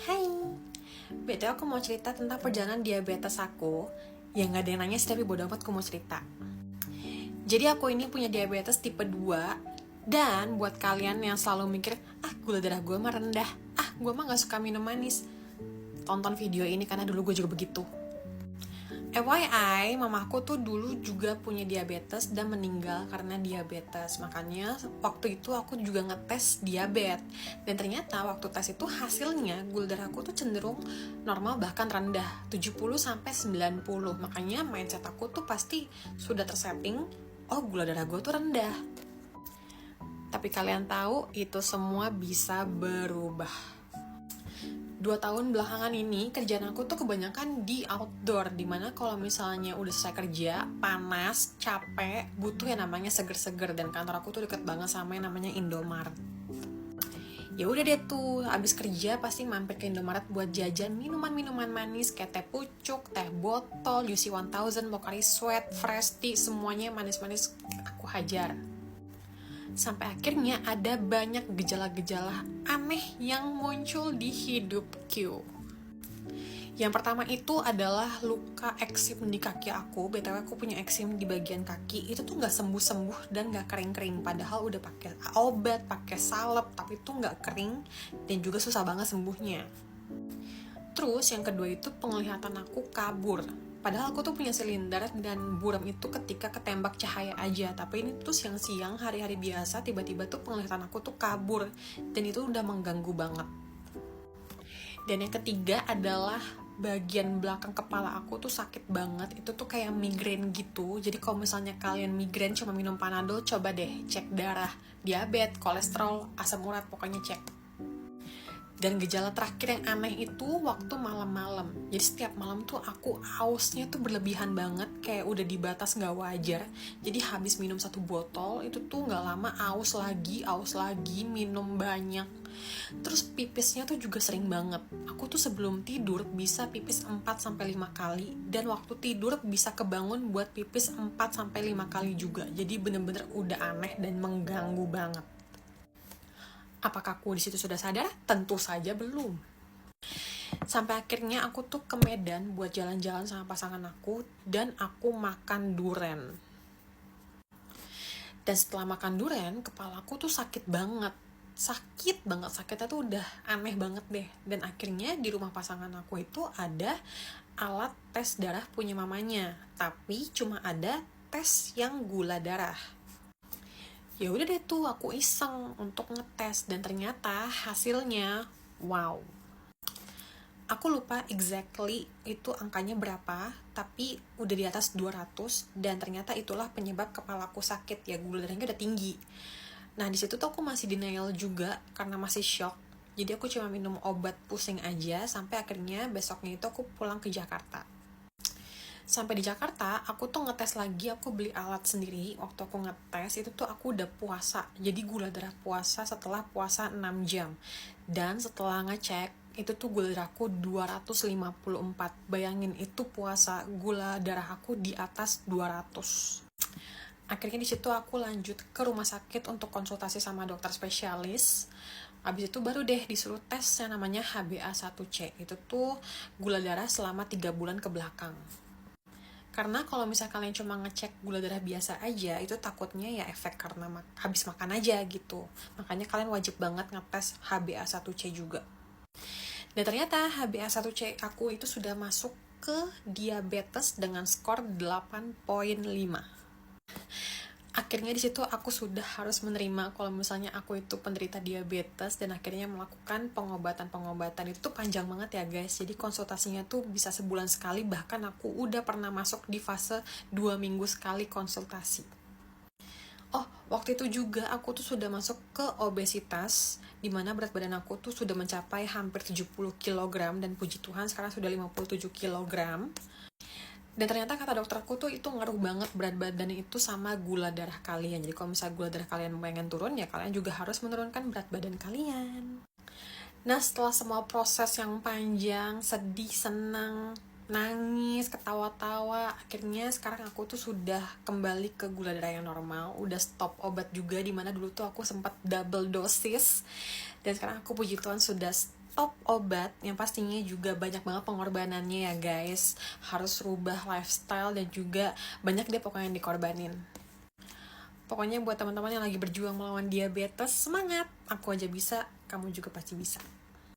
Hai, btw aku mau cerita tentang perjalanan diabetes aku. Ya gak ada yang nanya sih, tapi bodo amat aku mau cerita. Jadi aku ini punya diabetes tipe 2. Dan buat kalian yang selalu mikir, gula darah gue mah rendah, gue mah gak suka minum manis, tonton video ini karena dulu gue juga begitu. FYI, mamaku tuh dulu juga punya diabetes dan meninggal karena diabetes. Makanya waktu itu aku juga ngetes diabetes. Dan ternyata waktu tes itu hasilnya gula darahku tuh cenderung normal bahkan rendah, 70-90. Makanya mindset aku tuh pasti sudah tersetting, gula darah gue tuh rendah. Tapi kalian tahu itu semua bisa berubah. 2 tahun belakangan ini kerjaan aku tuh kebanyakan di outdoor, dimana kalau misalnya udah selesai kerja, panas, capek, butuh yang namanya seger-seger. Dan kantor aku tuh deket banget sama yang namanya Indomaret. Ya udah deh tuh, abis kerja pasti mampir ke Indomaret buat jajan minuman-minuman manis kayak teh pucuk, teh botol, UC 1000, Pocari Sweat, Fresh Tea, semuanya manis-manis aku hajar. Sampai akhirnya ada banyak gejala-gejala aneh yang muncul di hidupku. Yang pertama itu adalah luka eksim di kaki aku. BTW aku punya eksim di bagian kaki. Itu tuh gak sembuh-sembuh dan gak kering-kering. Padahal udah pakai obat, pakai salep, tapi itu gak kering dan juga susah banget sembuhnya. Terus yang kedua itu penglihatan aku kabur. Padahal aku tuh punya silinder dan buram itu ketika ketembak cahaya aja. Tapi ini tuh siang-siang, hari-hari biasa, tiba-tiba tuh penglihatan aku tuh kabur. Dan itu udah mengganggu banget. Dan yang ketiga adalah bagian belakang kepala aku tuh sakit banget. Itu tuh kayak migrain gitu. Jadi kalau misalnya kalian migrain cuma minum Panadol, coba deh cek darah, diabetes, kolesterol, asam urat, pokoknya cek. Dan gejala terakhir yang aneh itu waktu malam-malam. Jadi setiap malam tuh aku hausnya tuh berlebihan banget, kayak udah di batas gak wajar. Jadi habis minum 1 botol, itu tuh gak lama haus lagi, minum banyak. Terus pipisnya tuh juga sering banget. Aku tuh sebelum tidur bisa pipis 4-5 kali. Dan waktu tidur bisa kebangun buat pipis 4-5 kali juga. Jadi bener-bener udah aneh dan mengganggu banget. Apakah aku di situ sudah sadar? Tentu saja belum. Sampai akhirnya aku tuh ke Medan buat jalan-jalan sama pasangan aku dan aku makan duren. Dan setelah makan duren, kepalaku tuh sakit banget. Sakitnya tuh udah aneh banget deh. Dan akhirnya di rumah pasangan aku itu ada alat tes darah punya mamanya, tapi cuma ada tes yang gula darah. Ya udah deh tuh aku iseng untuk ngetes dan ternyata hasilnya wow. Aku lupa exactly itu angkanya berapa, tapi udah di atas 200 dan ternyata itulah penyebab kepalaku sakit, ya gula darahnya udah tinggi. Nah di situ tuh aku masih denial juga karena masih shock. Jadi aku cuma minum obat pusing aja sampai akhirnya besoknya itu aku pulang ke Jakarta. Sampai di Jakarta, aku tuh ngetes lagi, aku beli alat sendiri. Waktu aku ngetes, itu tuh aku udah puasa. Jadi gula darah puasa setelah puasa 6 jam. Dan setelah ngecek, itu tuh gula darahku 254. Bayangin itu puasa, gula darah aku di atas 200. Akhirnya di situ aku lanjut ke rumah sakit untuk konsultasi sama dokter spesialis. Abis itu baru deh disuruh tes yang namanya HbA1c. Itu tuh gula darah selama 3 bulan ke belakang. Karena kalau misalnya kalian cuma ngecek gula darah biasa aja, itu takutnya ya efek karena habis makan aja gitu. Makanya kalian wajib banget ngetes HbA1c juga. Dan ternyata HbA1c aku itu sudah masuk ke diabetes dengan skor 8.5. Akhirnya di situ aku sudah harus menerima kalau misalnya aku itu penderita diabetes dan akhirnya melakukan pengobatan itu tuh panjang banget ya guys. Jadi konsultasinya tuh bisa sebulan sekali, bahkan aku udah pernah masuk di fase 2 minggu sekali konsultasi. Waktu itu juga aku tuh sudah masuk ke obesitas, dimana berat badan aku tuh sudah mencapai hampir 70 kg dan puji Tuhan sekarang sudah 57 kg. Dan ternyata kata dokterku tuh itu ngaruh banget berat badan itu sama gula darah kalian. Jadi kalau misalnya gula darah kalian pengen turun, ya kalian juga harus menurunkan berat badan kalian. Nah setelah semua proses yang panjang, sedih, senang, nangis, ketawa-tawa, akhirnya sekarang aku tuh sudah kembali ke gula darah yang normal. Udah stop obat juga, dimana dulu tuh aku sempat double dosis. Dan sekarang aku puji Tuhan sudah stop obat, yang pastinya juga banyak banget pengorbanannya ya guys. Harus rubah lifestyle dan juga banyak deh pokoknya yang dikorbanin. Pokoknya buat teman-teman yang lagi berjuang melawan diabetes, semangat! Aku aja bisa, kamu juga pasti bisa.